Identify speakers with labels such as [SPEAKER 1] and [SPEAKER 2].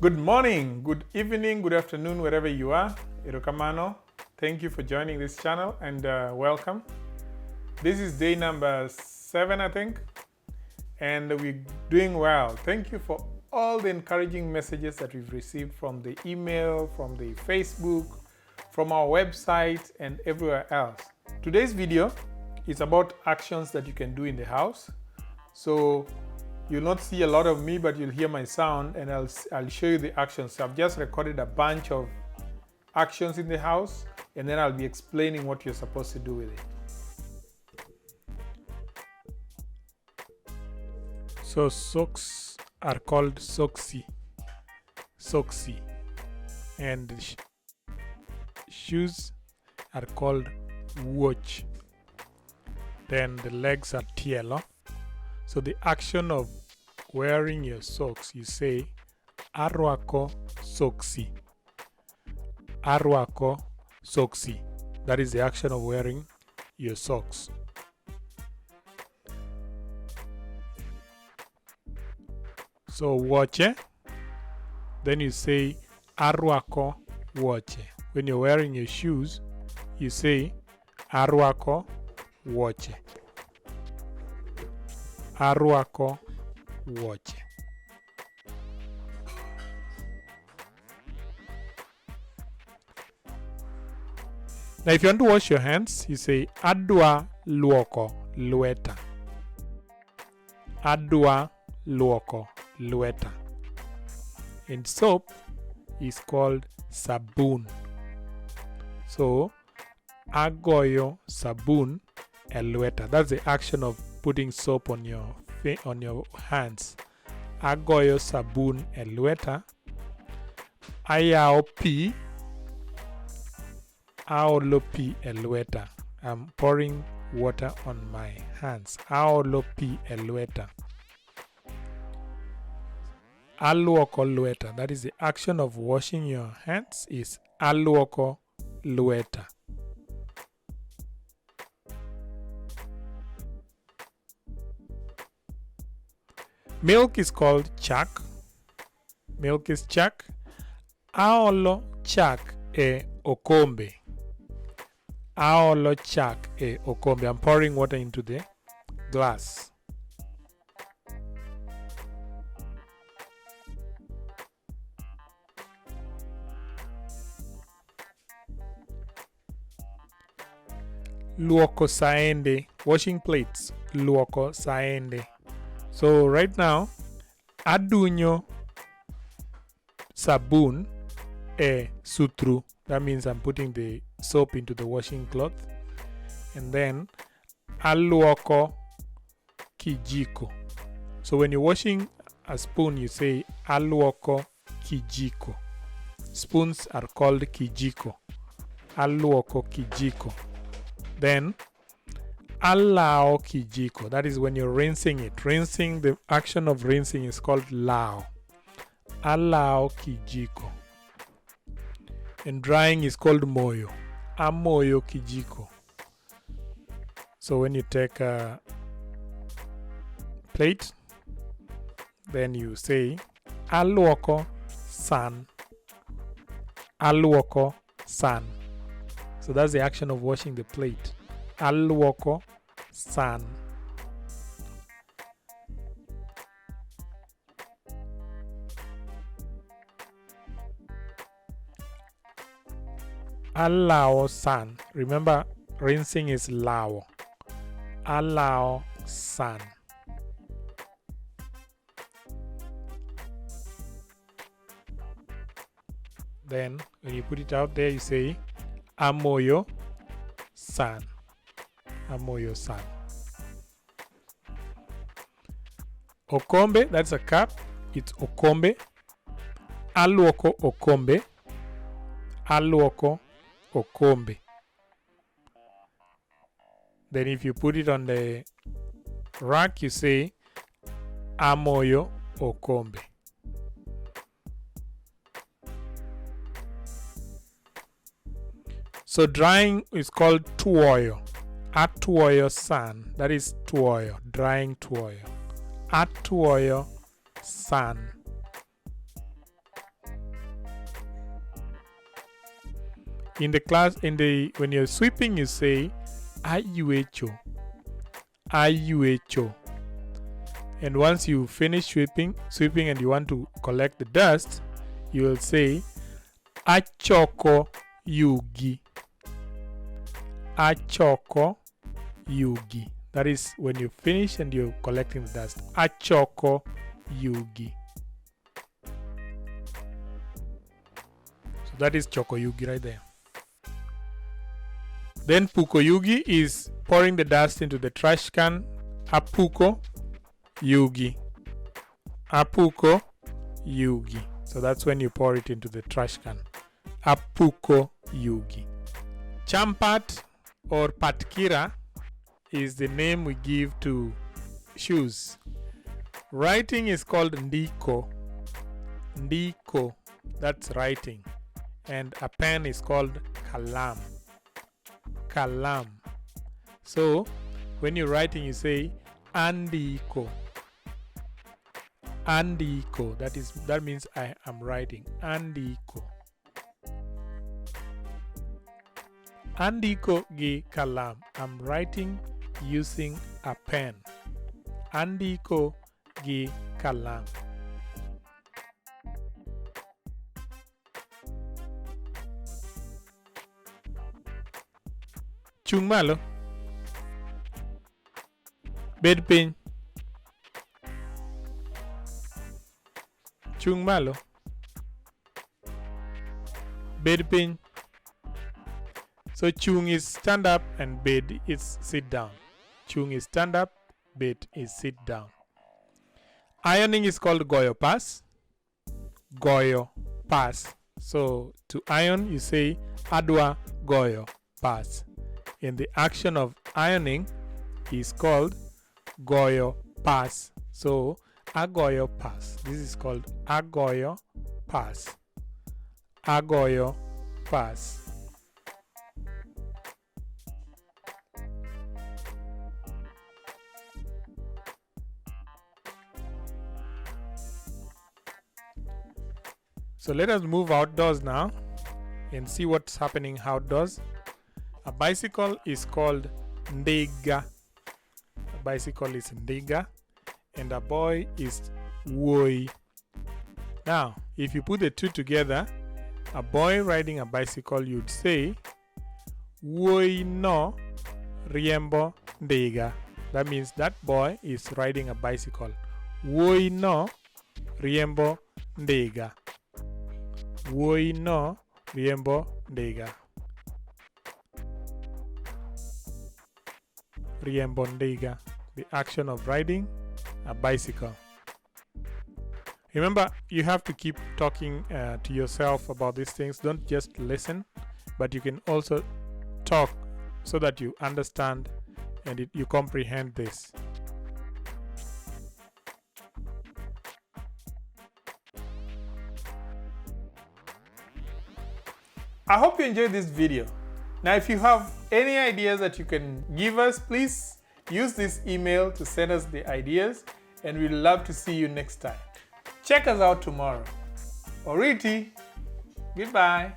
[SPEAKER 1] Good morning, good evening, good afternoon, wherever you are. Irokamano, thank you for joining this channel and welcome. This is day number 7, I think, and we're doing well. Thank you for all the encouraging messages that we've received from the email, from the Facebook, from our website, and everywhere else. Today's video is about actions that you can do in the house. So you'll not see a lot of me, but you'll hear my sound, and I'll show you the actions. So I've just recorded a bunch of actions in the house, and then I'll be explaining what you're supposed to do with it. So socks are called soxy, and shoes are called watch. Then the legs are tielo. So the action of wearing your socks, you say arwako soksi. Arwako soksi. That is the action of wearing your socks. So wache, then you say arwako wache. When you're wearing your shoes, you say arwako wache. Arwako wache. Now if you want to wash your hands, you say adwa luoko lueta. Adwa luoko lueta. And soap is called sabun. So agoyo sabun elueta. That's the action of putting soap on your hands. Agoyo sabun elueta. Ayao pi. Aolo pi elueta. I'm pouring water on my hands. Aolo pi elueta. Aluoko lueta. That is the action of washing your hands. Is aluoko lueta. Milk is called chak. Milk is chak. Aolo chak e okombe. Aolo chak e okombe. I'm pouring water into the glass. Luoko saende. Washing plates. Luoko saende. So right now, adunyo sabun e sutru. That means I'm putting the soap into the washing cloth. And then aluoko kijiko. So when you're washing a spoon, you say aluoko kijiko. Spoons are called kijiko. Aluoko kijiko. Then alao kijiko. That is when you're rinsing it. Rinsing, the action of rinsing is called lao. Alao kijiko. And drying is called moyo. Amoyo kijiko. So when you take a plate, then you say aluoko san. Aluoko san. So that's the action of washing the plate. Aluoko san. Alao san. Remember, rinsing is lao. Alao san. Then when you put it out there, you say amoyo san. Amoyo san. Okombe, that's a cup. It's okombe. Aluoko okombe. Aluoko okombe. Then if you put it on the rack, you say amoyo okombe. So drying is called tuoyo. Atuoyo san. That is tuoyo. Drying tuoyo. Atuoyo san. In the class, when you're sweeping, you say ayuecho, ayuecho. And once you finish sweeping and you want to collect the dust, you will say achoko yugi, achoko yugi. That is when you finish and you're collecting the dust. Achoko yugi. So that is chokoyugi right there. Then pukoyugi is pouring the dust into the trash can. Apuko yugi. Apuko yugi. So that's when you pour it into the trash can. Apuko yugi. Champat or patkira is the name we give to shoes. Writing is called ndiko. Ndiko, that's writing. And a pen is called kalam. Kalam. So when you're writing, you say andiko. Andiko. That means I am writing. Andiko. Andiko gi kalam. I'm writing using a pen. Andiko gi kalam. Chung malo. Bed piny. Chung malo. Bed piny. So chung is stand up and bed is sit down. Chung is stand up, bed is sit down. Ironing is called goyo pas. Goyo pas. So to iron you say adwa goyo pas. And the action of ironing is called goyo pas. So agoyo pas. This is called agoyo pas. Agoyo pas. So let us move outdoors now and see what's happening outdoors. A bicycle is called ndega. A bicycle is ndega and a boy is woi. Now, if you put the two together, a boy riding a bicycle, you'd say woi no riembo ndega. That means that boy is riding a bicycle. Woi no riembo ndega. Woi no riembo ndega. Riembo ndega, the action of riding a bicycle. Remember, you have to keep talking to yourself about these things. Don't just listen, but you can also talk so that you understand and you comprehend this. I hope you enjoyed this video. Now, if you have any ideas that you can give us, please use this email to send us the ideas, and we'd love to see you next time. Check us out tomorrow. Oriti, goodbye.